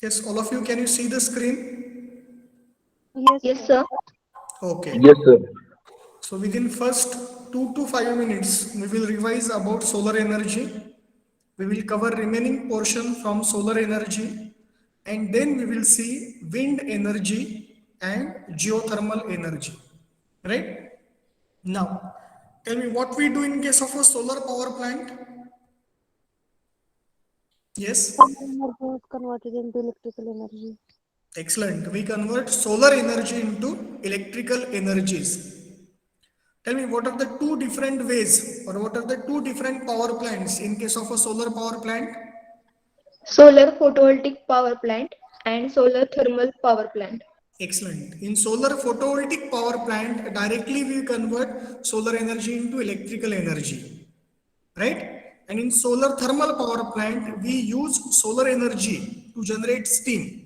Yes, all of you, can you see the screen? Yes, Yes, sir. sir. Okay. Yes, sir. So within first 2 to 5 minutes, we will revise about solar energy. We will cover remaining portion from solar energy, and then we will see wind energy and geothermal energy. Right? Now, tell me what we do in case of a solar power plant. Yes, Solar energy is converted into electrical energy. excellent. We convert solar energy into electrical energies. Tell me what are the two different ways or what are the two different power plants in case of a solar power plant? Solar photovoltaic power plant and solar thermal power plant. Excellent. In solar photovoltaic power plant, directly we convert solar energy into electrical energy, right? And in solar thermal power plant, we use solar energy to generate steam.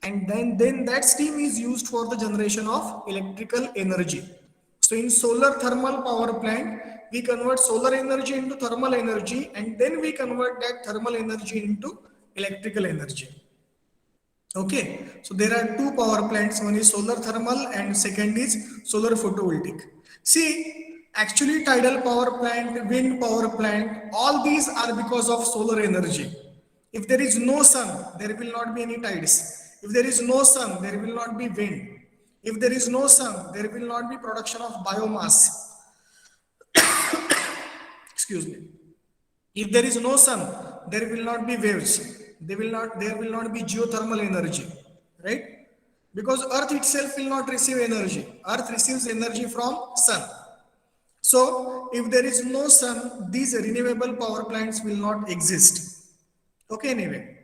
And then that steam is used for the generation of electrical energy. So in solar thermal power plant, we convert solar energy into thermal energy and then we convert that thermal energy into electrical energy. Okay, so there are two power plants. One is solar thermal and second is solar photovoltaic. See, actually tidal power plant, wind power plant, all these are because of solar energy. If there is no sun, there will not be any tides. If there is no sun, there will not be wind. If there is no sun, there will not be production of biomass. Excuse me. If there is no sun, there will not be waves. There will not be geothermal energy, right? Because Earth itself will not receive energy. Earth receives energy from sun. So if there is no sun, these renewable power plants will not exist. Okay, anyway,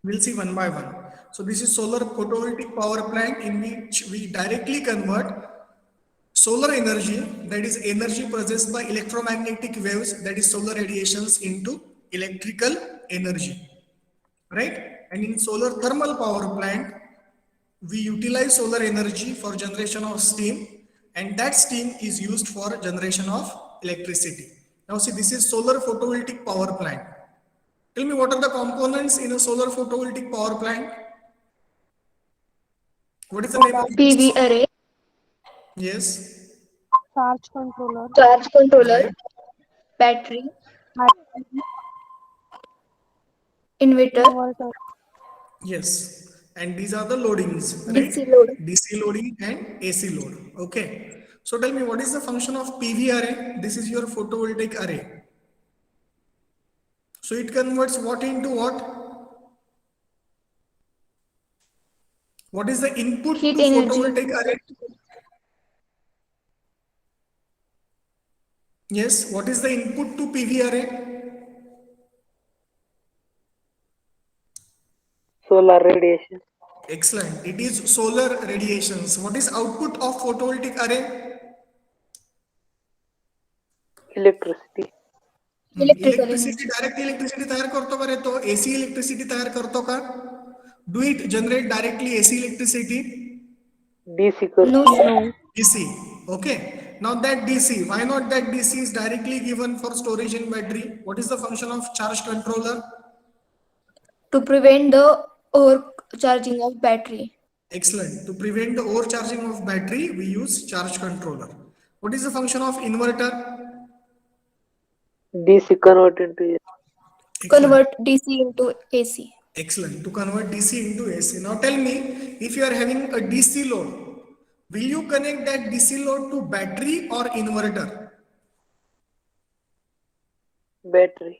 we'll see one by one. So this is solar photovoltaic power plant in which we directly convert solar energy, that is energy possessed by electromagnetic waves, that is solar radiations, into electrical energy, right? And in solar thermal power plant, we utilize solar energy for generation of steam and that steam is used for generation of electricity. Now see, this is solar photovoltaic power plant. Tell me what are the components in a solar photovoltaic power plant? What is the name of PV this? array, Yes, Charge controller, charge controller, right. battery, battery, inverter, inverter, Yes, and these are the loadings, right? DC load. DC loading and AC load. Okay. So tell me, what is the function of PV array? This is your photovoltaic array. So it converts what into what? What is the input Heat to energy, photovoltaic array? Yes, what is the input to PV array? solar radiation, Excellent. It is solar radiations. What is output of photovoltaic array? electricity, electrical electricity, energy. Direct electricity तयार करतो का रे तो? AC electricity तयार करतो का? Do it generate directly AC electricity? DC No, करतो. sir. no. DC. Okay. Now that DC, why not that DC is directly given for storage in battery? What is the function of charge controller? To prevent the overcharging of battery. Excellent. To prevent the overcharging of battery, we use charge controller. What is the function of inverter? DC convert into Excellent. Convert DC into AC. Excellent. To convert DC into AC. Now tell me, if you are having a DC load, will you connect that DC load to battery or inverter? battery,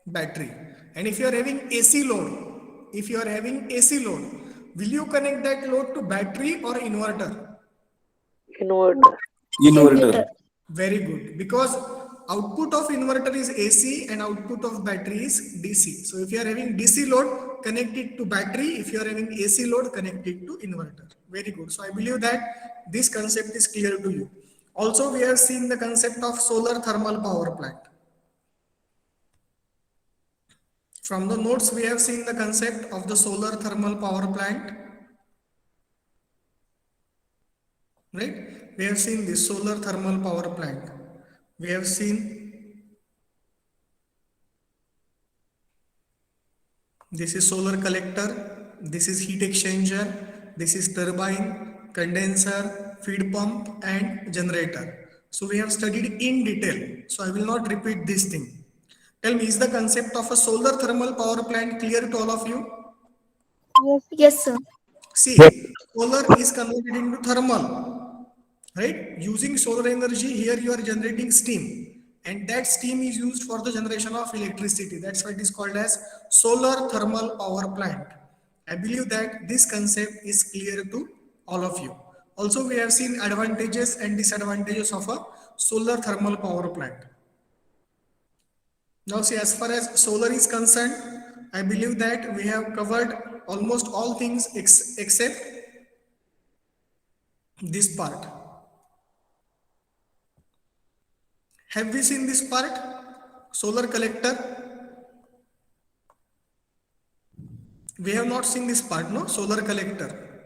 Battery. And if you are having AC load, if you are having AC load, will you connect that load to battery or inverter? inverter, Inverter. Inverter. Very good. Because output of inverter is AC and output of battery is DC. So if you are having DC load, connect it to battery. If you are having AC load, connect it to inverter. Very good. So I believe that this concept is clear to you. Also, we have seen the concept of solar thermal power plant. From the notes, we have seen the concept of the solar thermal power plant, right? We have seen the solar thermal power plant. We have seen This is solar collector, this is heat exchanger, this is turbine, condenser, feed pump and generator. So we have studied in detail, so I will not repeat this thing. Tell me, is the concept of a solar thermal power plant clear to all of you? Yes. Yes, sir. See, solar is converted into thermal, right? Using solar energy, here you are generating steam, and that steam is used for the generation of electricity. That's why it is called as solar thermal power plant. I believe that this concept is clear to all of you. Also, we have seen advantages and disadvantages of a solar thermal power plant. Now, see, as far as solar is concerned, I believe that we have covered almost all things except this part. Have we seen this part? Solar collector? We have not seen this part, no? Solar collector.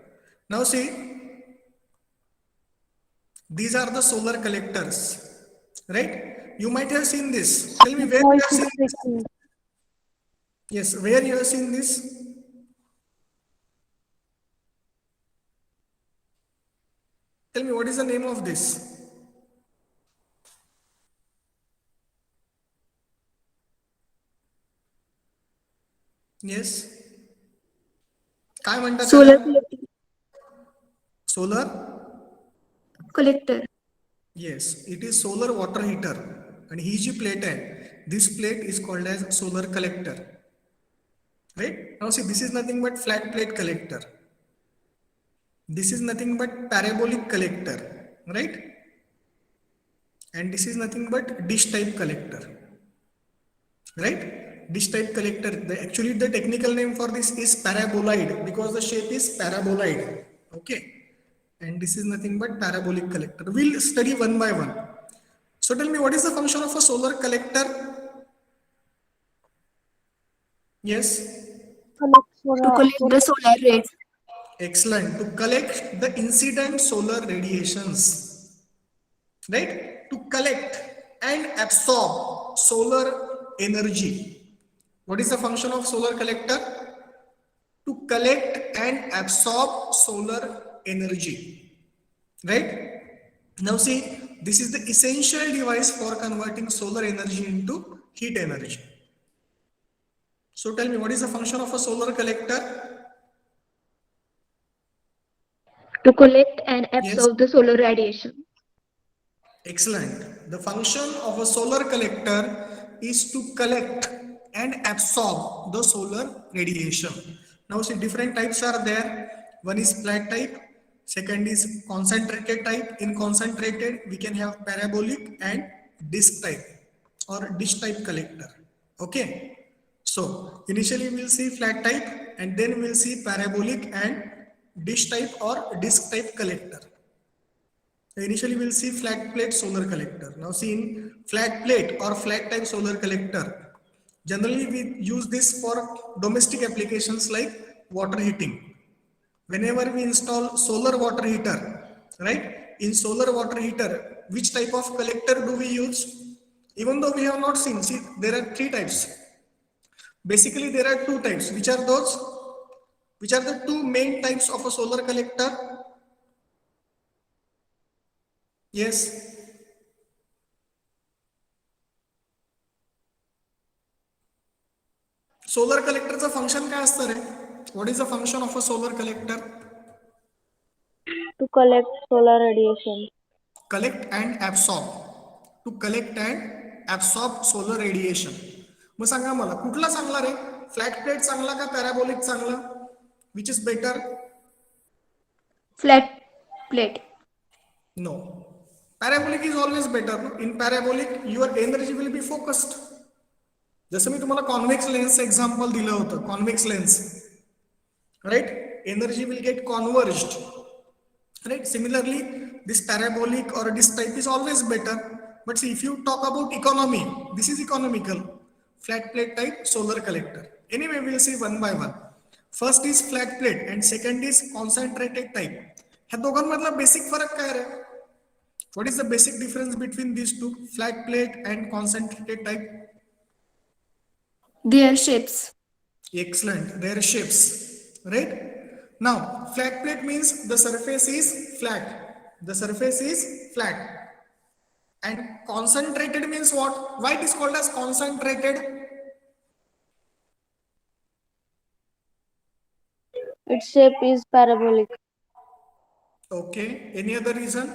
Now see, these are the solar collectors, right? You might have seen this. Tell me where you Voice have is seen this. breaking. Yes, where you have seen this? Tell me what is the name of this? Yes. काय म्हणतात Solar त्याला? Solar? collector. Yes, it is solar water heater. And ही जी plate आहे, this plate is called as solar collector. Right? Now see, this is nothing but flat plate collector. This is nothing but parabolic collector, right? And this is nothing but dish type collector, right? Dish type collector. Actually, the technical name for this is paraboloid because the shape is paraboloid. Okay. And this is nothing but parabolic collector. We'll study one by one. So tell me, what is the function of a solar collector? Yes. Collect To collect the solar rays. Excellent. To collect the incident solar radiations, right? To collect and absorb solar energy. What is the function of solar collector? To collect and absorb solar energy, right? Now see, this is the essential device for converting solar energy into heat energy. So tell me, what is the function of a solar collector? To collect and Yes. absorb the solar radiation. Excellent. The function of a solar collector is to collect and absorb the solar radiation. Now see, different types are there. One is flat type, second is concentrated type. In concentrated, we can have parabolic and disc type or dish type collector. Okay. So initially we'll see flat type and then we'll see parabolic and dish type or disc type collector. Initially we'll see flat plate solar collector. Now see, in flat plate or flat type solar collector, generally we use this for domestic applications like water heating. Whenever we install solar water heater, right? In solar water heater, which type of collector do we use? Even though we have not seen, see, there are three types. Basically, there are two types. Which are those? Which are the two main types of a solar collector? Yes. Solar collectorचं function काय असतं रे? What is the function of a solar collector? to collect solar radiation. Collect and absorb. To collect and absorb solar radiation. मग सांगा मला कुठला चांगला रे? Flat plate चांगला का पॅराबोलिक चांगला? Which is better? Flat plate. No. Parabolic is always better. No? In parabolic, your energy will be focused. जसं मी तुम्हाला convex lens example दिलं होतं, convex lens, right? Energy will get converged, right? Similarly this parabolic or this type is always better. But see, if you talk about economy, this is economical. Flat plate type solar collector. Anyway, we'll see one by one. First is flat plate and second is concentrated type. ह्या दोघांमधला basic फरक काय रे? What is the basic difference between these two, flat plate and concentrated type? Their shapes. Excellent. Their shapes, right? Now, flat plate means the surface is flat. The surface is flat. And concentrated means what? Why it is called as concentrated? Its shape is parabolic. Okay. Any other reason?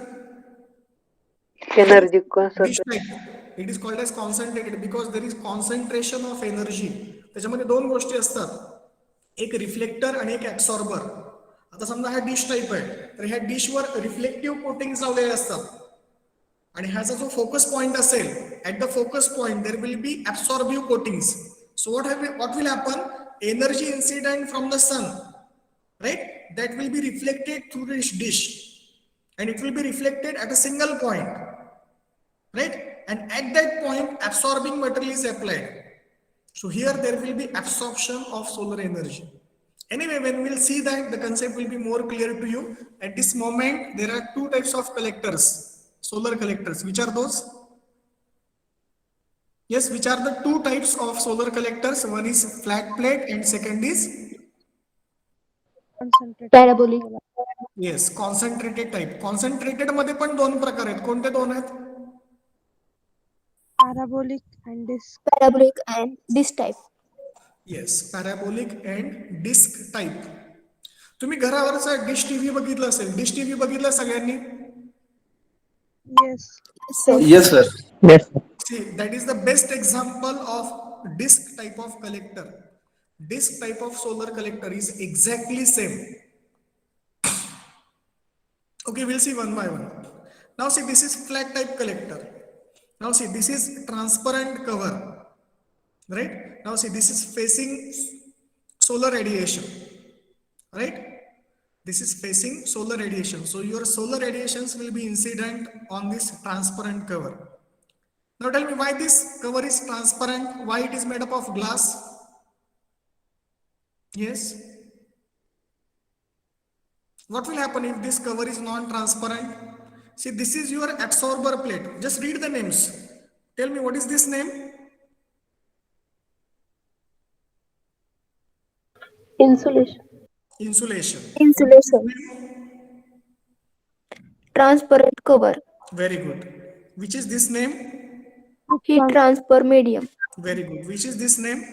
Energy Dish concentration. type. It is called as concentrated because there is concentration of energy. त्याच्यामध्ये दोन गोष्टी असतात, एक reflector आणि एक absorber. आता समजा हा डिश टाईप आहे, तर ह्या डिशवर रिफ्लेक्टिव्ह कोटिंग्स लावलेले असतात आणि ह्याचा जो फोकस पॉइंट असेल, at the focus point there will be absorptive coatings. So what will happen? Energy incident from the sun, right? That will be reflected through this dish and it will be reflected at a single point, right? And at that point absorbing material is applied. So here there will be absorption of solar energy. Anyway, when we'll see that, the concept will be more clear to you. At this moment there are two types of collectors, solar collectors. Which are those? Yes, which are the two types of solar collectors? One is flat plate and second is, Concentrated. Parabolic. yes, concentrated type. Concentrated मध्ये पण दोन प्रकार आहेत. कोणते दोन आहेत? Parabolic and disc. Parabolic and this type. Yes, parabolic and disc type. तुम्ही घरावरचा dish TV बघितला असेल. डिश टीव्ही बघितला सगळ्यांनी? Yes. So, Yes, sir. See, that is the best example of disc type of collector. Disc type of solar collector is exactly same. Okay, we'll see one by one. Now see, this is flat type collector. Now see, this is transparent cover, right? Now see, this is facing solar radiation, right? This is facing solar radiation. So your solar radiations will be incident on this transparent cover. Now tell me why this cover is transparent, why it is made up of glass? Yes. What will happen if this cover is non-transparent? See, this is your absorber plate. Just read the names. Tell me, what is this name? insulation. Insulation. Insulation. Transparent cover. Very good. Which is this name? Heat transfer medium. Very good. Which is this name?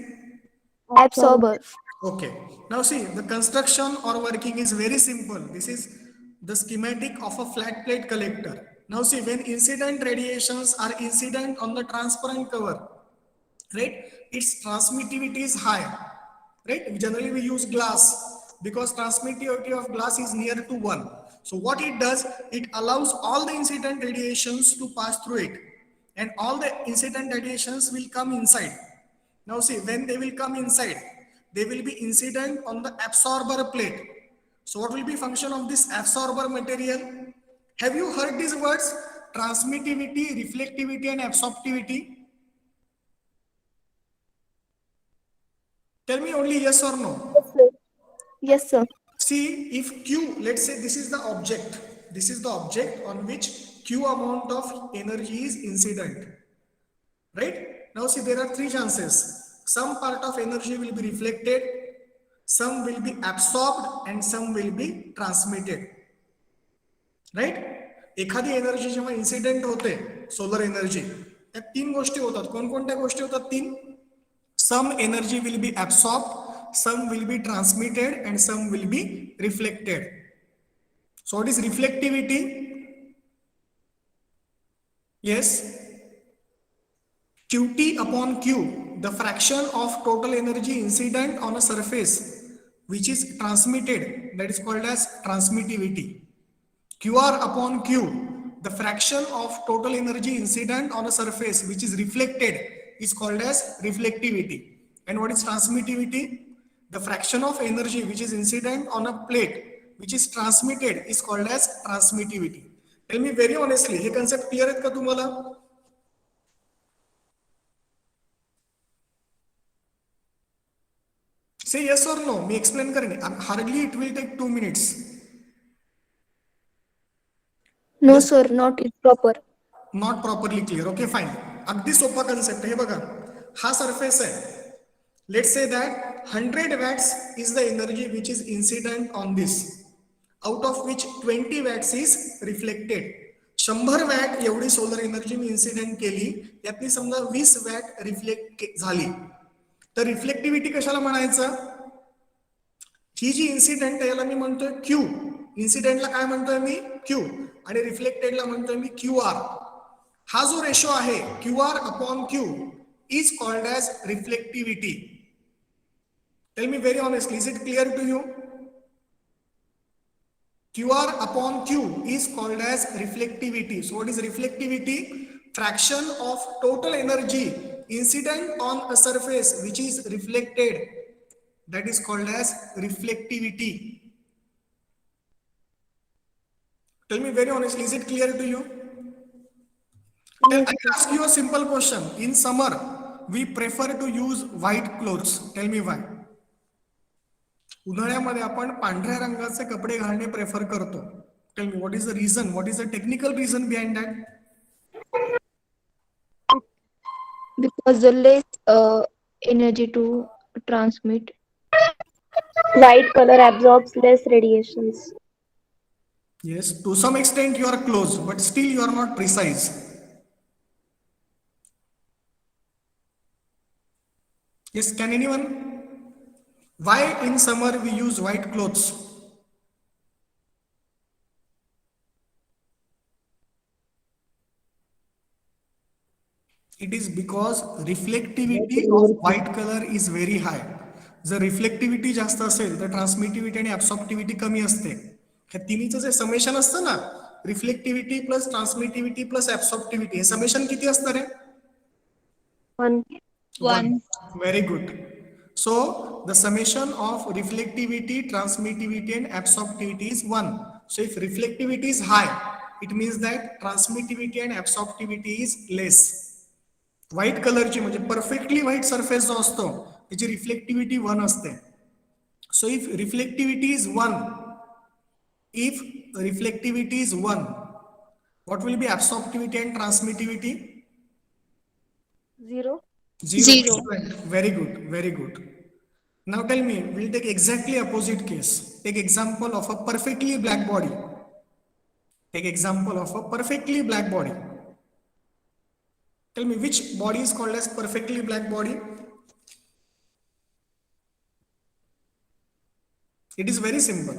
Absorber. Okay. Now see, the construction or working is very simple. This is the schematic of a flat plate collector. Now see, when incident radiations are incident on the transparent cover, right, its transmittivity is high, right? Generally we use glass because transmittivity of glass is near to 1. So what it does, it allows all the incident radiations to pass through it and all the incident radiations will come inside. Now see, when they will come inside, they will be incident on the absorber plate. So what will be function of this absorber material? Have you heard these words? Transmittivity, reflectivity and absorptivity. Tell me only yes or no. Yes, sir. See, if Q, let's say this is the object. This is the object on which Q amount of energy is incident. Right? Now see, there are three chances. Some part of energy will be reflected, some will be absorbed and some will be transmitted. Right? एखादी energy जेव्हा incident होते, solar energy, त्या तीन गोष्टी होतात. कोणकोणत्या गोष्टी होतात? तीन. Some energy will be absorbed, some will be transmitted and some will be reflected. So what is reflectivity? Yes. Qt upon Q, the fraction of total energy incident on a surface which is transmitted, that is called as transmittivity. QR upon Q, the fraction of total energy incident on a surface which is reflected is called as reflectivity. And what is transmittivity? The fraction of energy which is incident on a plate which is transmitted is called as transmittivity. Tell me very honestly, hey concept clear आहेत का तुम्हाला? Say yes or no. Me explain करेन. Hardly it will take 2 minutes. No, sir, not it proper. Not properly clear. Okay, fine. अगदी सोपा concept. हे बघा, हा surface आहे Let's say that 100 watts is the energy which is incident on this, out of which 20 watts is reflected. 100 watt एवढी solar energy मी incident केली, यातली समजा 20 watt reflect झाली, तर रिफ्लेक्टिव्हिटी कशाला म्हणायचं? ही जी इन्सिडेंट आहे याला मी म्हणतोय क्यू. इन्सिडेंटला काय म्हणतोय मी? क्यू. आणि रिफ्लेक्टेडला म्हणतोय मी क्यू आर. हा जो रेशो आहे Q R upon Q is called as reflectivity. Tell me very honestly, is it clear to you? QR upon Q is called as reflectivity. So what is reflectivity? Fraction of total energy incident on a surface which is reflected. That is called as reflectivity. Tell me very honestly, is it clear to you? I ask you a simple question. In summer, we prefer to use white clothes. Tell me why. उन्हाळ्यामध्ये आपण पांढऱ्या रंगाचे कपडे घालणे prefer करतो. Tell me what is the reason, what is the technical reason behind that? Because the less energy to transmit. White color absorbs less radiations. Yes, to some extent you are close, but still you are not precise. Yes, can anyone? Why in summer we use white clothes? It is because reflectivity of white color is very high. जर रिफ्लेक्टिव्हिटी जास्त असेल तर ट्रान्समिटिव्हिटी आणि ऍब्सॉर्प्टिव्हिटी कमी असते. ह्या तिन्हीचं जे summation असतं ना, रिफ्लेक्टिव्हिटी प्लस ट्रान्समिटिव्हिटी प्लस ऍब्सॉर्प्टिव्हिटी, हे समेशन किती असणार आहे? 1. Very good. So the summation of reflectivity, transmittivity and absorptivity is 1. So if reflectivity is high, it means that transmittivity and absorptivity is less. White कलरची म्हणजे परफेक्टली व्हाईट सरफेस जो असतो त्याची reflectivity 1 असते. So if reflectivity is 1, if reflectivity is 1, what will be absorptivity and transmittivity? 0. 0. Very good, very good. Now tell me, we'll take exactly opposite case. Take example of a perfectly black body. Take example of a perfectly black body. Tell me which body is called as perfectly black body? It is very simple.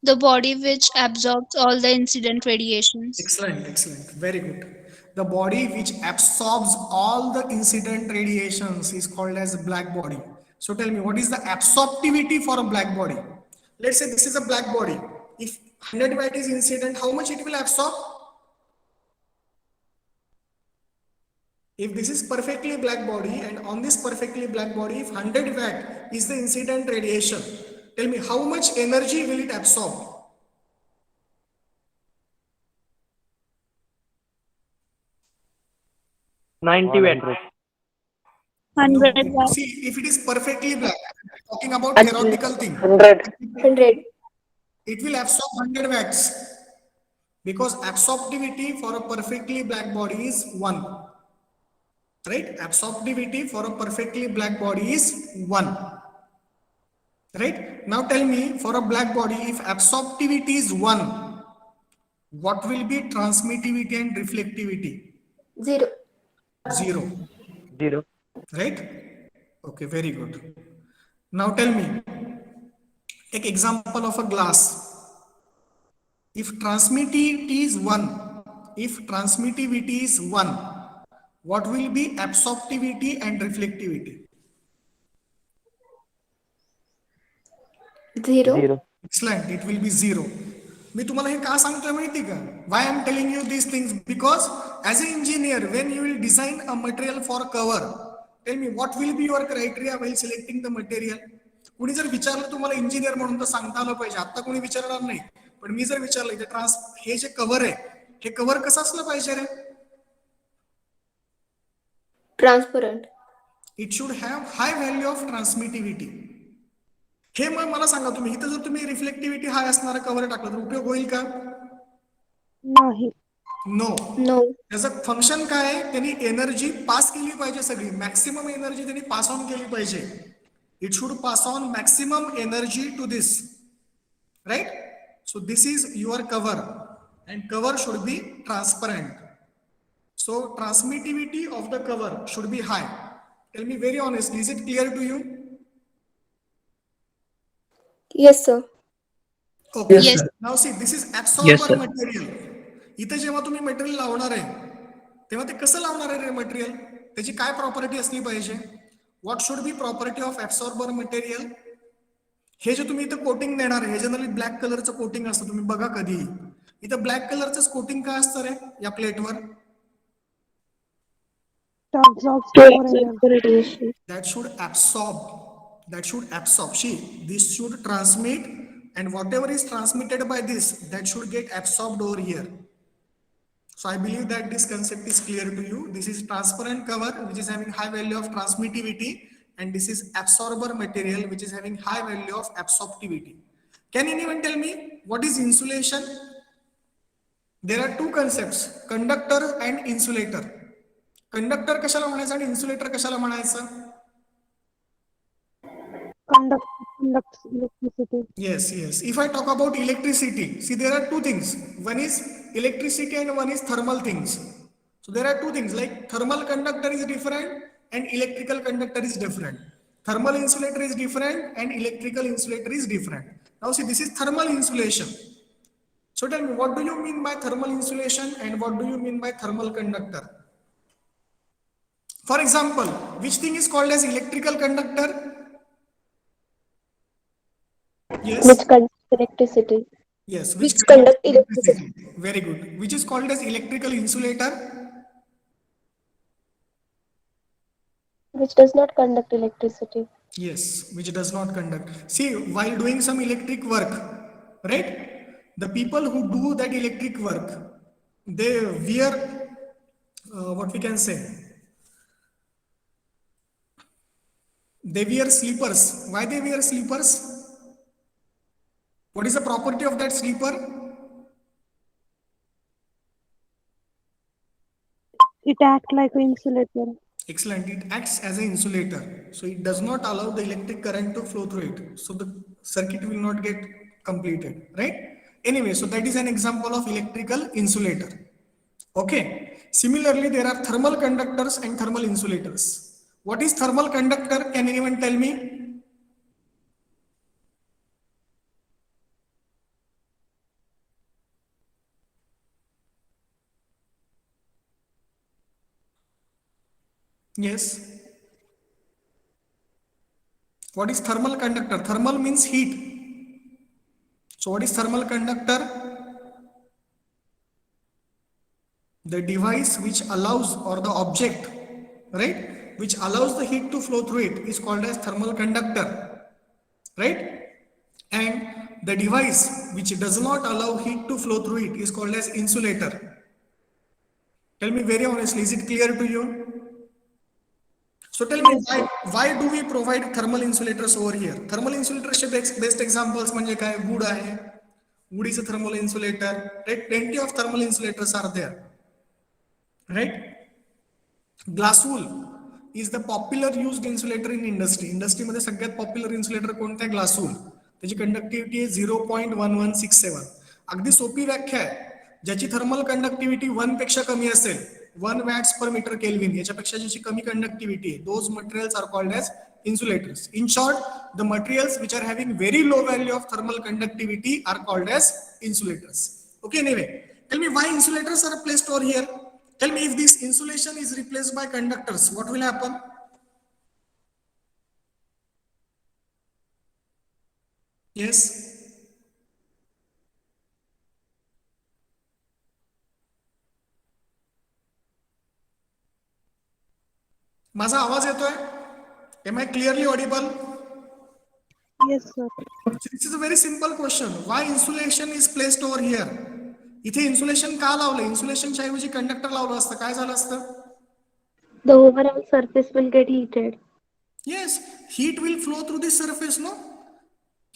The body which absorbs all the incident radiations. Excellent, excellent. Very good. The body which absorbs all the incident radiations is called as a black body. So tell me, what is the absorptivity for a black body? Let's say this is a black body. If 100 watt is incident, how much it will absorb? If this is perfectly black body and on this perfectly black body, if 100 watt is the incident radiation, tell me how much energy will it absorb? Hundred watts. See, if it is perfectly black, talking about theoretical thing, 100. it will absorb 100 watts because absorptivity for a perfectly black body is 1. Right? Absorptivity for a perfectly black body is 1. Right? Now tell me, for a black body, if absorptivity is 1, what will be transmittivity and reflectivity? 0. 0. Right? Okay, very good. Now tell me, take example of a glass. If transmittivity is 1, what will be absorptivity and reflectivity? 0. Excellent, it will be 0. मी तुम्हाला हे का सांगतोय माहिती का? Why I am telling you these things? Because as an engineer, when you will design a material for cover, tell me what will be your criteria while selecting the material? कुणी जर विचारलं तुम्हाला engineer म्हणून तर सांगता आलं पाहिजे. आता कोणी विचारणार नाही, पण मी जर विचारलं हे जे कव्हर आहे, हे कव्हर कसं असलं पाहिजे रे? Transparent. It should have high value of transmittivity. हे मग मला सांगा, तुम्ही इथं जर तुम्ही रिफ्लेक्टिव्हिटी हाय असणारा कव्हर टाकलं तर उपयोग होईल का? नाही. नो. No. त्याचं फंक्शन काय आहे, त्यांनी एनर्जी पास केली पाहिजे, सगळी मॅक्सिमम एनर्जी त्यांनी पास ऑन केली पाहिजे. It should pass on maximum energy to this, right. So this is your cover and cover should be transparent. So transmittivity of the cover should be high. Tell me very honestly, is it clear to you? Yes, sir. Okay. Yes. Now see, this is Yes, absorber sir. material. इथे जेव्हा तुम्ही material लावणार आहे तेव्हा ते कसं लावणार आहे मटेरियल, त्याची काय प्रॉपर्टी असली पाहिजे? What should be property of absorber material? हे जे तुम्ही इथं कोटिंग देणार आहे, हे जनरली ब्लॅक कलरचं कोटिंग असतं, तुम्ही बघा कधी इथं ब्लॅक कलरचं कोटिंग काय असतं रे या प्लेटवर? To absorb the radiation. That should absorb. That should absorb. See, this should transmit, and whatever is transmitted by this, that should get absorbed over here. So I believe that this concept is clear to you. This is transparent cover, which is having high value of transmittivity, and this is absorber material, which is having high value of absorptivity. Can anyone tell me what is insulation? There are two concepts: conductor and insulator. Conductor कशाला म्हणायचं आणि insulator कशाला म्हणायचं? Conducts electricity. Yes, yes. If I talk about electricity, see there are two things. One is electricity and one is thermal things. So there are two things, like thermal conductor is different and electrical conductor is different. Thermal insulator is different and electrical insulator is different. Now see, this is thermal insulation. So tell me, what do you mean by thermal insulation and what do you mean by thermal conductor? For example, which thing is called as electrical conductor? Yes. Which conducts electricity. Yes. Which conduct electricity. Very good. Which is called as electrical insulator? Which does not conduct electricity. Yes, which does not conduct. See, while doing some electric work, right? The people who do that electric work, they wear what we can say. They wear sleepers. Why they wear sleepers? What is the property of that sleeper? It acts like an insulator. Excellent. It acts as an insulator. So it does not allow the electric current to flow through it. So the circuit will not get completed, right? Anyway, so that is an example of electrical insulator. Okay. Similarly, there are thermal conductors and thermal insulators. What is thermal conductor? Can anyone tell me? Yes. What is thermal conductor? Thermal means heat. So what is thermal conductor? The device which allows, or the object, right, which allows the heat to flow through it is called as thermal conductor, right? And the device which does not allow heat to flow through it is called as insulator. Tell me very honestly, is it clear to you? So tell me, why do we provide thermal insulators over here? Thermal insulators best examples म्हणजे काय? Wood आहे, wood is a thermal insulator, right? Plenty of thermal insulators are there, right? Glass wool is the popular used insulator in industry. Industry मध्ये सगळ्यात popular insulator कोणतं आहे? Glass wool. त्याची conductivity आहे 0.1167. अगदी सोपी व्याख्या आहे. ज्याची थर्मल कंडक्टिव्हिटी 1 पेक्षा कमी असेल, 1 वॅट्स पर मीटर केल्विन, याच्यापेक्षा ज्याची कमी कंडक्टिव्हिटी आहे, those materials are called as insulators. In short, the materials which are having very low value of thermal conductivity are called as insulators. Okay, anyway, tell me why insulators are placed over here. Tell me, if this insulation is replaced by conductors, what will happen? Yes. माझा आवाज येतोय? Am I clearly audible? Yes, sir. This is a very simple question. Why insulation is placed over here? इथे insulation का लावलं? इन्सुलेशनच्या ऐवजी conductor लावलं असतं, काय झालं असतं? The overall surface will get heated. Yes, heat will flow through this surface, no?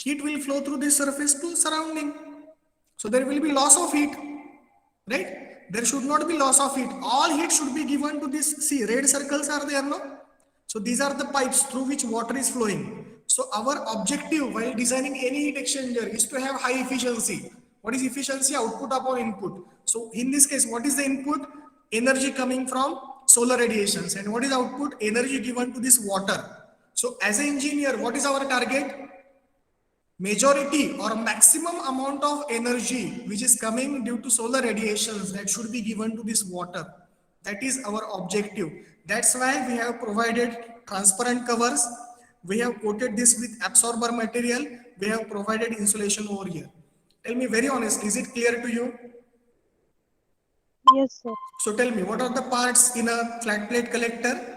Heat will flow through this surface to surrounding. So there will be loss of heat, right? There should not be loss of heat. All heat should be given to this. See, red circles are there, no? So these are the pipes through which water is flowing. So our objective while designing any heat exchanger is to have high efficiency. What is efficiency? Output upon input. So in this case, what is the input? Energy coming from solar radiations. And what is output? Energy given to this water. So as an engineer, what is our target? Majority or maximum amount of energy which is coming due to solar radiations that should be given to this water. That is our objective. That's why we have provided transparent covers. We have coated this with absorber material. We have provided insulation over here. Tell me very honestly, is it clear to you? Yes, sir. So tell me, what are the parts in a flat plate collector?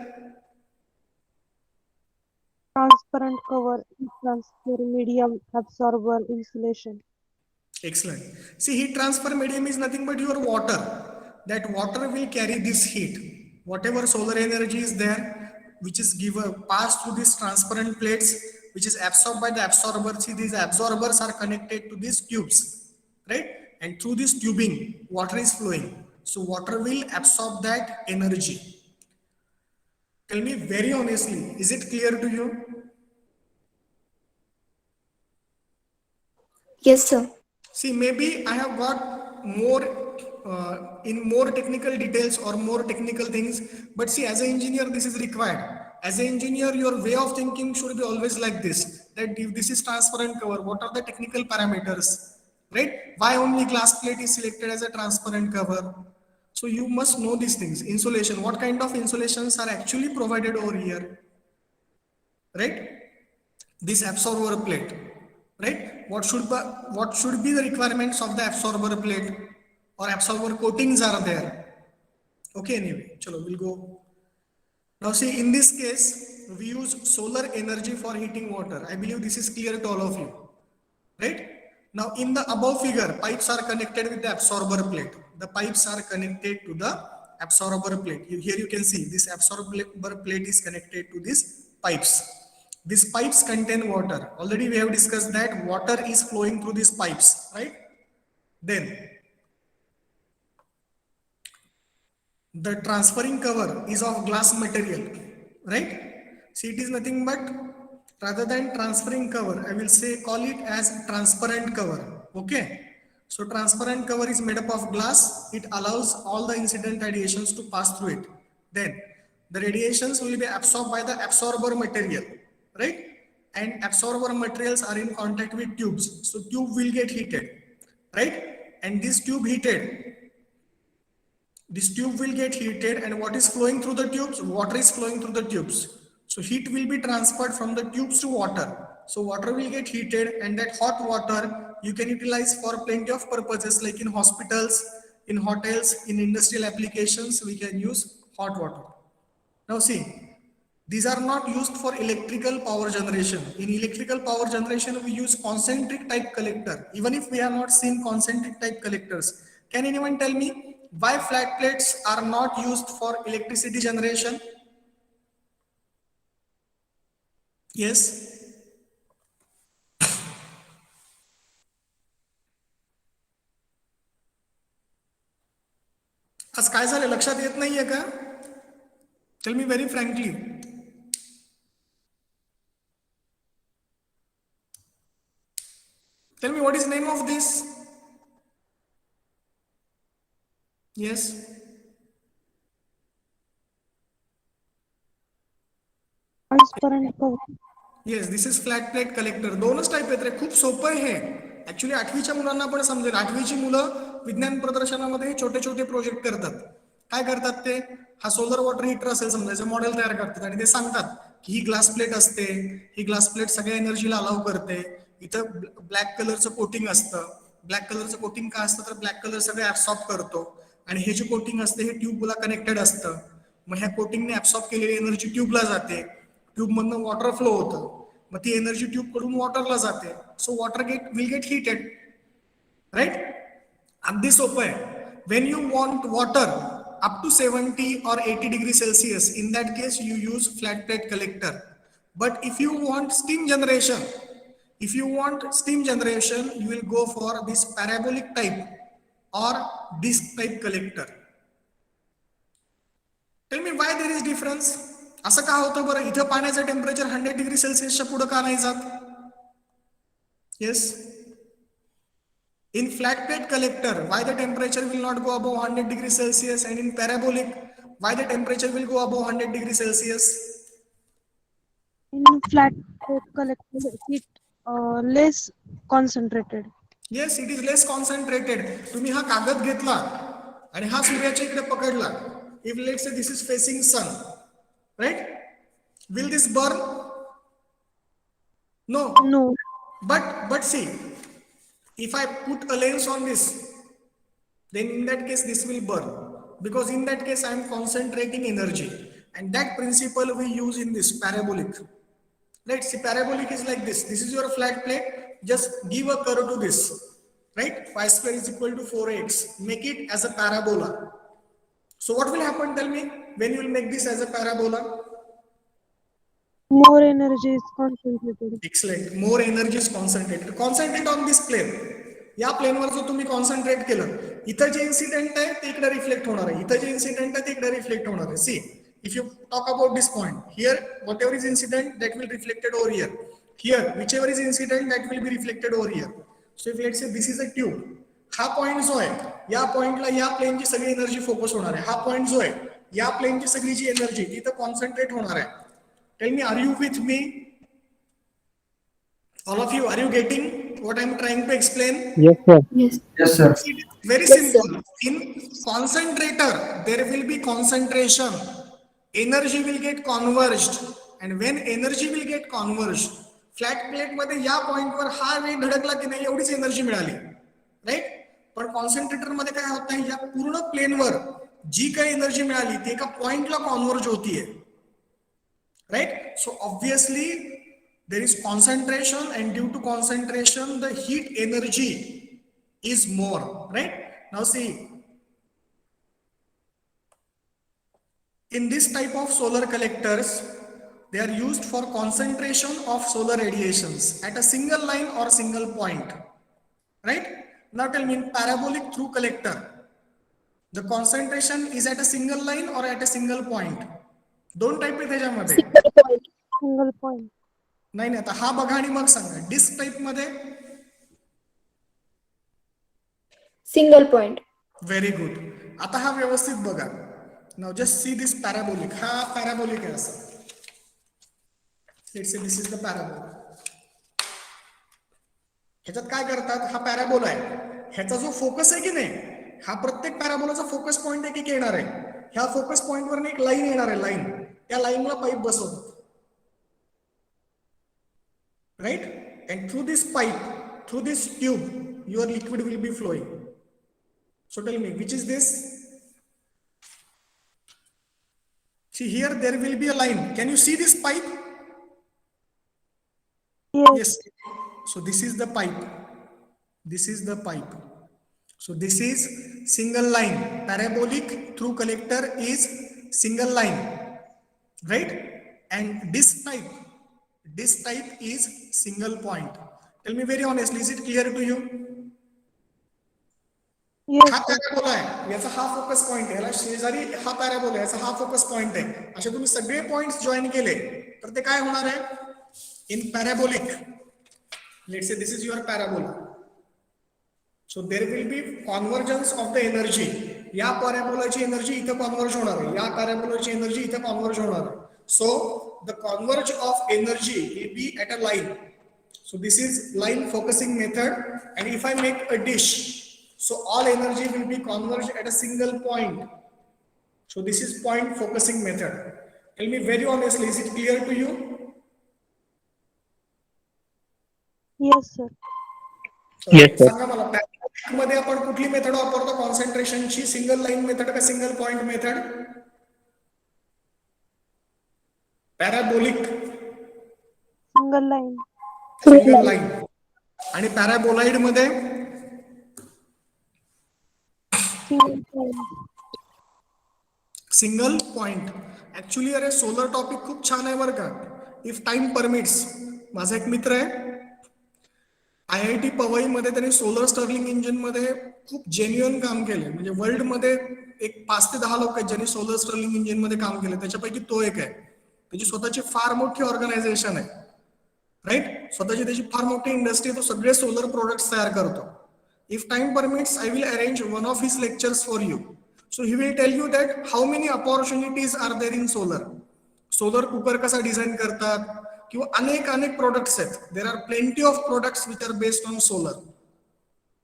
Transparent cover, heat transfer medium, absorber, insulation. Excellent. See, heat transfer medium is nothing but your water. That water will carry this heat. Whatever solar energy is there, which is passed through these transparent plates, which is absorbed by the absorber. See, these absorbers are connected to these tubes, right? And through this tubing, water is flowing. So water will absorb that energy. Tell me very honestly, is it clear to you? Yes, sir. See, maybe I have got more in more technical details or more technical things, but see, as an engineer, this is required. As an engineer, your way of thinking should be always like this, that if this is transparent cover, what are the technical parameters, right? Why only glass plate is selected as a transparent cover? So you must know these things. Insulation, what kind of insulations are actually provided over here, right? This absorber plate, right? What should be the requirements of the absorber plate or absorber coatings are there? Okay, anyway, chalo, we'll go. Now see, in this case, we use solar energy for heating water. I believe this is clear to all of you, right? Now in the above figure, pipes are connected with the absorber plate. The pipes are connected to the absorber plate. Here you can see this absorber plate is connected to these pipes. These pipes contain water. Already we have discussed that water is flowing through these pipes, right? Then the transferring cover is of glass material, right? See, it is nothing but, rather than transferring cover, I will say call it as transparent cover. Okay. So transparent cover is made up of glass. It allows all the incident radiations to pass through it. Then the radiations will be absorbed by the absorber material, right? And absorber materials are in contact with tubes. So tube will get heated, right? And this tube will get heated, and what is flowing through the tubes? Water is flowing through the tubes. So heat will be transferred from the tubes to water. So water will get heated, and that hot water you can utilize for plenty of purposes, like in hospitals, in hotels, in industrial applications, we can use hot water. Now see, these are not used for electrical power generation. In electrical power generation, we use concentric type collector. Even if we have not seen concentric type collectors, can anyone tell me why flat plates are not used for electricity generation? Yes. आज काय झालं लक्षात येत नाहीये का? Tell me very frankly. Tell me what is the name of this? Yes. Transparent cover. Yes, this is flat plate collector. दोनच type आहेत रे, खूप सोपं आहे हे. ऍक्च्युली 8वीच्या मुलांना पण समजेल. 8वीची मुलं विज्ञान प्रदर्शनामध्ये छोटे छोटे प्रोजेक्ट करतात. काय करतात ते? हा सोलर वॉटर हीटर असेल समजायचं, मॉडेल तयार करतात आणि ते सांगतात की ही ग्लास प्लेट असते, ही ग्लास प्लेट सगळ्या एनर्जीला अलाउ करते. इथं ब्लॅक कलरचं कोटिंग असतं. ब्लॅक कलरचं कोटिंग का असतं तर ब्लॅक कलर सगळे ऍब्सॉर्ब करतो, आणि हे जे कोटिंग असते हे ट्यूबला कनेक्टेड असतं. मग ह्या कोटिंगने ऍब्सॉर्ब केलेली एनर्जी ट्यूबला जाते, ट्यूब मधनं वॉटर फ्लो होतं, मग ती एनर्जी ट्यूब कडून वॉटरला जाते. So water will get heated, right? अगदी सोपं आहे. When you want water up to 70 or 80 degrees Celsius, in that case you use flat plate collector. But if you want steam generation, you will go for this parabolic type or disc type collector? Tell me why there is difference. असं का होतं बरं? इथं पाण्याचं temperature 100 degree सेल्सिअसच्या पुढे का नाही जात? Yes. In flat plate collector, why the temperature will not go above 100 degrees Celsius, and in parabolic, why the temperature will go above 100 degrees Celsius? In flat plate collector, it less concentrated. Yes, it is less concentrated. तुम्ही हा कागद घेतला आणि हा सूर्याच्या इकडे पकडला. If let's say this is facing sun, right? Will this burn? No. No. But see, if I put a lens on this, then in that case this will burn, because in that case I am concentrating energy, and that principle we use in this parabolic. Let's see, parabolic is like this. This is your flat plate. Just give a curve to this, right? Pi square is equal to 4x. Make it as a parabola. So what will happen? Tell me, when you will make this as a parabola? More energy is concentrated. Excellent. More energy is concentrated. Concentrate on this plane. या प्लेनवर जो तुम्ही concentrate केलं, इथं जे incident आहे ते इकडे reflect होणार आहे, इथं जे इन्सिडेंट आहे ते इकडे रिफ्लेक्ट होणार आहे. सी, if you talk about this point here, whatever is incident that will reflected over here. Here, whichever is incident that will be reflected over here. So if let's say this is a tube, हा point जो आहे, या पॉइंटला या प्लेनची सगळी energy focus होणार आहे. हा पॉइंट जो आहे, या प्लेनची सगळी जी एनर्जी इथं कॉन्सन्ट्रेट होणार आहे. Tell me, are you with me? All of you, are you getting what I am trying to explain? Yes, sir. Yes. Yes, sir. Very simple. In concentrator, there will be concentration. Energy will get converged. And when energy will get converged, flat plate मध्ये या पॉइंटवर हा वेग धडकला की नाही एवढीच energy मिळाली. Right? पण concentrator मध्ये काय होत आहे, या पूर्ण प्लेनवर जी काही एनर्जी मिळाली ती एका पॉइंटला कॉन्वर्ज होतीये. Right? So obviously there is concentration, and due to concentration the heat energy is more. Right? Now see, in this type of solar collectors, they are used for concentration of solar radiations at a single line or single point. Right? Now tell me, in parabolic through collector, the concentration is at a single line or at a single point? दोन type आहे त्याच्यामध्ये. Single point. नाही नाही, आता हा बघा आणि मग सांगा. Disc type मध्ये Single point. Very good. आता हा व्यवस्थित बघा. Now just see this parabolic. हा पॅराबोलिक आहे असं. Let's say this is the parabola. ह्याच्यात काय करतात, हा पॅराबोला आहे, ह्याचा जो फोकस आहे की नाही, हा प्रत्येक पॅराबोलाचा फोकस पॉइंट एक एक येणार आहे. ह्या फोकस पॉइंट वर एक लाईन येणार आहे, लाईन. त्या लाईनला पाईप बसवतात. Right? And through this pipe, through this tube, your liquid will be flowing. So tell me, which is this? See here there will be a line. Can you see this pipe? Yes. Yes. So this is the pipe. This is the pipe. So this is single line. Parabolic through collector is single line, right? And this type is single point. Tell me very honestly, is it clear to you? Yes. हा parabola आहे, याचा हा focus point आहे, याला शेजारी हा parabola आहे, याचा हा फोकस पॉइंट आहे. असे तुम्ही सगळे पॉइंट्स जॉईन केले तर ते काय होणार आहे? In parabolic, let's say this is your parabola. So there will be convergence of the energy. या पॅराबोलाची एनर्जी इथं कॉन्व्हर्ज होणार आहे, या पॅराबोलाची एनर्जी इथं कॉन्व्हर्ज होणार आहे. So the converge of energy will be at a line. So this is line focusing method. And if I make a dish, so all energy will be converged at a single point. So this is point focusing method. Tell me very honestly, is it clear to you? Yes, sir. Yes, sir. सांगा मला, parabolic मध्ये आपण कुठली method वापरतो कॉन्सन्ट्रेशनची? Single line method का single point method? Parabolic Single line. Single line. आणि पॅराबोलाइड मध्ये Single point. Single point. Actually अरे solar topic खूप छान आहे बरं का. इफ टाइम परमिट्स, माझा एक मित्र आहे, IIT पवई मध्ये त्यांनी सोलर स्टर्लिंग इंजिन मध्ये खूप जेन्युअन काम केले. म्हणजे वर्ल्ड मध्ये एक 5 ते 10 लोक आहेत ज्यांनी सोलर स्टर्लिंग इंजिन मध्ये काम केले. त्याच्यापैकी तो एक आहे. त्याची स्वतःची फार मोठी ऑर्गनायझेशन आहे, राईट. स्वतःची त्याची फार मोठी इंडस्ट्री, तो सगळे सोलर प्रोडक्ट्स तयार करतो. If time permits I will arrange one of his lectures for you. So he will tell you that how many opportunities are there in solar. Solar cooker कसा design करतात किंवा अनेक products आहेत. There are plenty of products which are based on solar,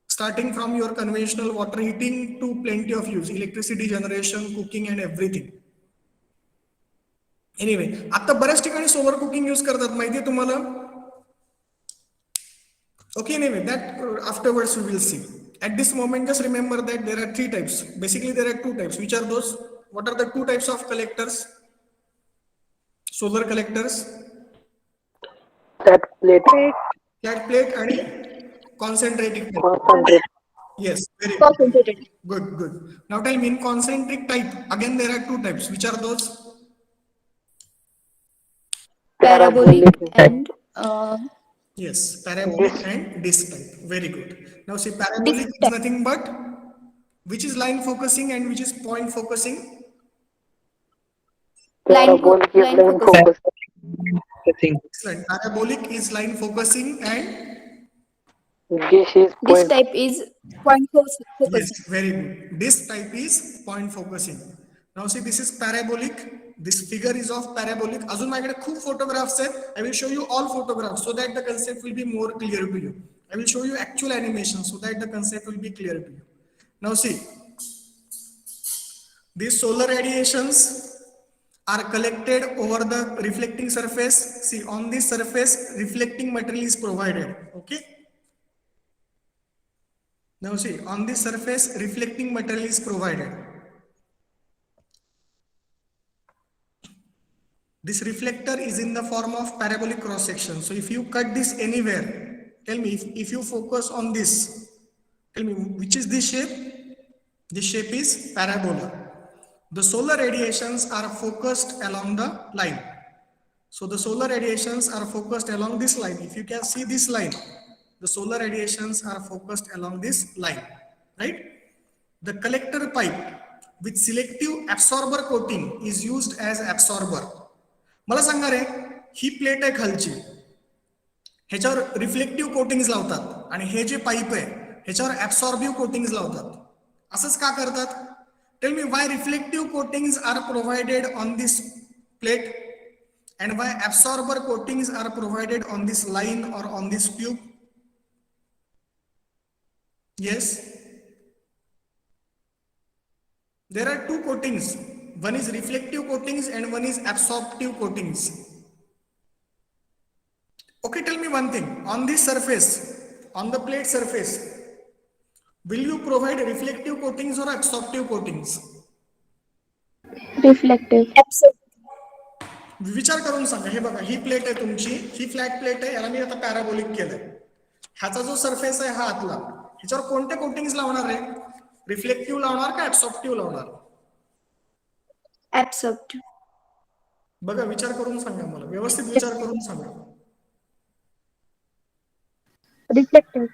starting from your conventional water heating to plenty of use, electricity generation, cooking and everything. Anyway, आता बऱ्याच ठिकाणी solar cooking use करतात, माहितीये तुम्हाला. Okay, anyway, that afterwards we will see. At this moment, just remember that there are 3 types. Basically, there are 2 types. Which are those? What are the 2 types of collectors? Solar collectors. Flat plate. Flat plate and concentric type. Concentrate. Yes, very good. Concentrated. Good. Now tell me, in concentric type, again there are 2 types. Which are those? Parabolic and Yes, parabolic and disc type. Very good. Now see, parabolic is nothing but which is line focusing and which is point focusing. Parabolic is line line focus. focusing. Excellent. Parabolic is line focusing and Dish is This point. type is point focusing. yes, very good. Disc type is point focusing. Now see, this is parabolic. This figure is of parabolic. अजून माझ्याकडे खूप photographs आहेत. I will show you all photographs so that the concept will be more clear to you. I will show you actual animation so that the concept will be clear to you. Now see, these solar radiations are collected over the reflecting surface. See, on this surface, reflecting material is provided. Okay. Now see, on this surface, reflecting material is provided. This reflector is in the form of parabolic cross section. So if you cut this anywhere, tell me, if you focus on this, tell me which is this shape? This shape is parabola. The solar radiations are focused along the line. So the solar radiations are focused along this line. If you can see this line, the solar radiations are focused along this line, right? The collector pipe with selective absorber coating is used as absorber. मला सांगा रे, ही plate आहे खालची, ह्याच्यावर reflective coatings लावतात आणि हे जे pipe आहे ह्याच्यावर ऍब्सॉर्बिव्ह coatings लावतात. असंच का करतात? Tell me, why reflective coatings are provided on this plate and why absorber coatings are provided on this line or on this tube? Yes, there are 2 coatings. One is reflective coatings and one is absorptive coatings. Okay, tell me one thing. On this surface, on the plate surface, will you provide reflective coatings or absorptive coatings? Reflective. विचार करून सांगा. हे बघा, ही plate आहे तुमची, ही flat plate आहे, याला मी आता parabolic केलंय. ह्याचा जो सरफेस आहे हा आतला, ह्याच्यावर कोणते कोटिंग्स लावणार आहे? रिफ्लेक्टिव्ह लावणार का ऍब्सॉर्प्टिव्ह लावणार? Absorptive. बघा, विचार करून सांगा, मला व्यवस्थित विचार करून सांगा. Reflective.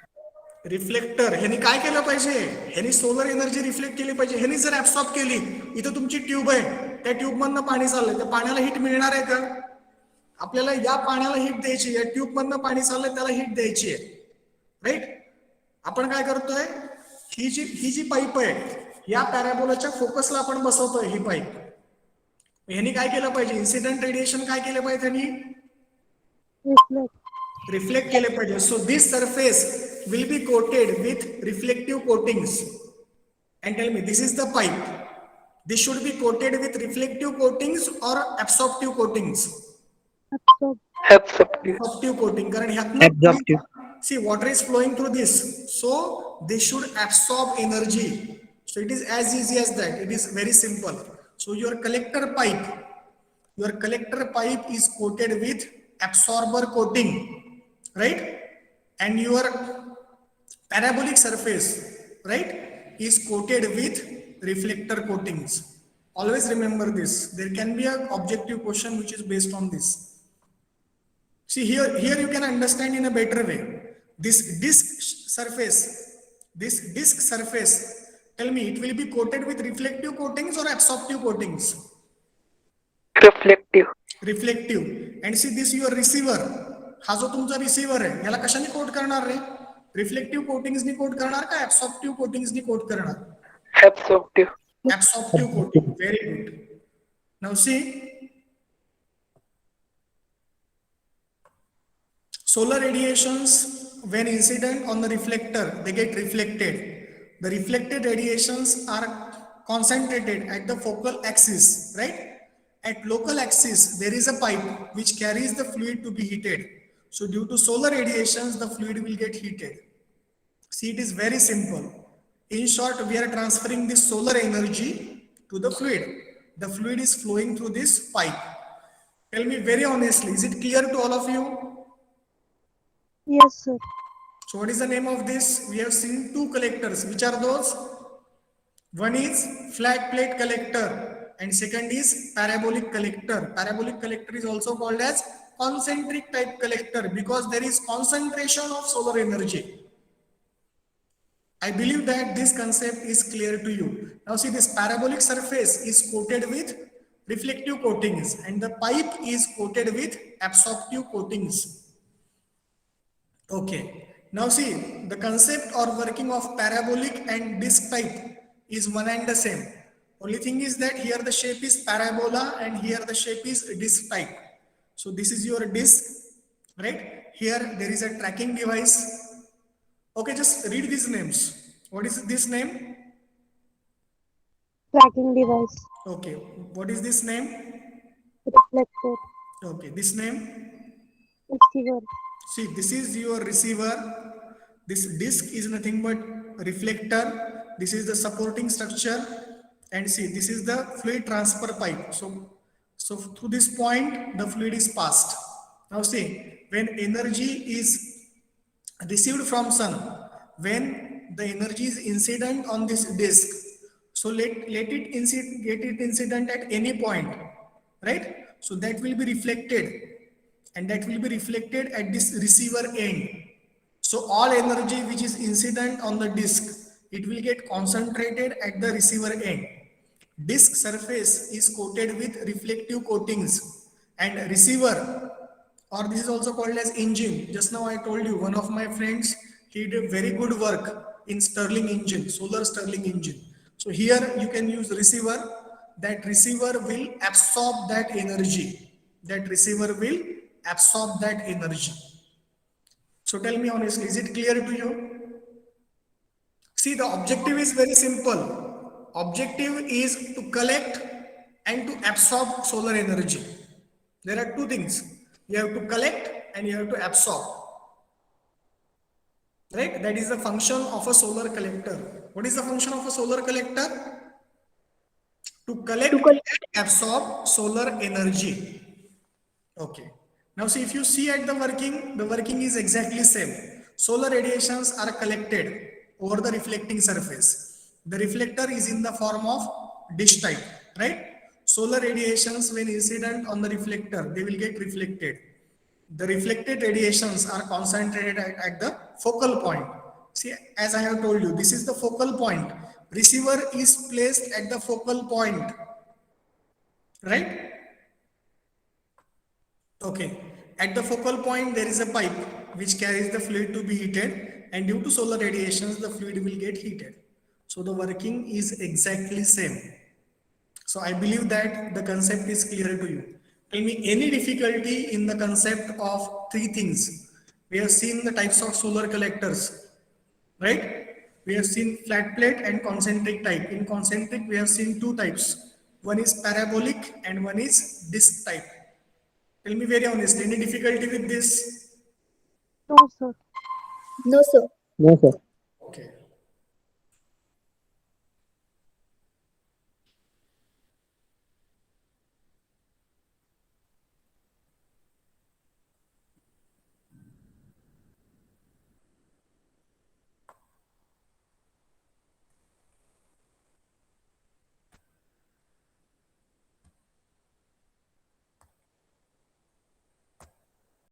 रिफ्लेक्टर ह्यानी काय केलं पाहिजे? ह्यानी सोलर एनर्जी रिफ्लेक्ट केली पाहिजे. ह्यानी जर ऍब्सॉर्ब केली, इथं तुमची ट्यूब आहे, त्या ट्यूब मधनं पाणी चाललंय, त्या पाण्याला हिट मिळणार आहे का? आपल्याला या पाण्याला हिट द्यायची, या ट्यूब मधनं पाणी चाललंय त्याला हिट द्यायची आहे, राईट? आपण काय करतोय, ही जी पाईप आहे या पॅराबोलाच्या फोकसला आपण बसवतोय ही पाईप. ह्यानी काय केलं पाहिजे? इन्सिडेंट रेडिएशन काय केलं पाहिजे? त्यांनी रिफ्लेक्ट केले पाहिजे. So this surface will be coated with reflective coatings. And tell me, this is the pipe. This should be coated with reflective coatings or absorptive coatings? Absorptive coating. Absorptive. See, water is flowing through this, so this should absorb energy. So it is as easy as that. It is very simple. So your collector pipe is coated with absorber coating, right? And your parabolic surface, right, is coated with reflector coatings. Always remember this. There can be an objective question which is based on this. See, here you can understand in a better way. This disk surface, tell me, it will be coated with reflective coatings or absorptive coatings? Reflective. Reflective. And see this your receiver, हा जो तुमचा receiver आहे याला कशाने coat करणार रे? Reflective coatings नी coat करणार का ऍब्सॉर्प्टिव्ह कोटिंग्स नी कोट करणार? Absorptive. Absorptive coating. Very good. Now see, solar radiations when incident on the reflector, they get reflected. The reflected radiations are concentrated at the focal axis, right? At local axis, there is a pipe which carries the fluid to be heated. So due to solar radiations, the fluid will get heated. See, it is very simple. In short, we are transferring this solar energy to the fluid. The fluid is flowing through this pipe. Tell me very honestly, is it clear to all of you? Yes, sir. So what is the name of this? We have seen two collectors. Which are those? One is flat plate collector and second is parabolic collector. Parabolic collector is also called as concentric type collector because there is concentration of solar energy. I believe that this concept is clear to you. Now see, this parabolic surface is coated with reflective coatings and the pipe is coated with absorptive coatings. Okay. Now see, the concept or working of parabolic and disc type is one and the same. Only thing is that here the shape is parabola and here the shape is disc type. So this is your disc, right? Here there is a tracking device. Okay, just read these names. What is this name? Tracking device. Okay. What is this name? Reflector. Okay. This name? Receiver. See, this is your receiver. This disc is nothing but reflector. This is the supporting structure. And see, this is the fluid transfer pipe. So through this point, the fluid is passed. Now see, when energy is received from sun, when the energy is incident on this disc, so let it get it incident at any point, right? So that will be reflected and that will be reflected at this receiver end. So all energy which is incident on the disc, it will get concentrated at the receiver end. Disc surface is coated with reflective coatings and receiver, or this is also called as engine. Just now I told you one of my friends, he did very good work in Stirling engine, solar Stirling engine. So here you can use receiver. That receiver will absorb that energy. That receiver will absorb that energy. So tell me honestly, is it clear to you? See, the objective is very simple. Objective is to collect and to absorb solar energy. There are two things. You have to collect and you have to absorb. Right? That is the function of a solar collector. What is the function of a solar collector? To collect and absorb solar energy. Okay. Now see, if you see at the working is exactly same. Solar radiations are collected over the reflecting surface. The reflector is in the form of dish type, right? Solar radiations when incident on the reflector, they will get reflected. The reflected radiations are concentrated at the focal point. See, as I have told you, this is the focal point. Receiver is placed at the focal point, right? Okay. At the focal point, there is a pipe which carries the fluid to be heated, and due to solar radiations, the fluid will get heated. So the working is exactly same. So I believe that the concept is clear to you. Tell me any difficulty in the concept of three things. We have seen the types of solar collectors, right? We have seen flat plate and concentric type. In concentric, we have seen two types. One is parabolic and one is disc type. Tell me very honestly, any difficulty with this? No, sir. No, sir. No, sir.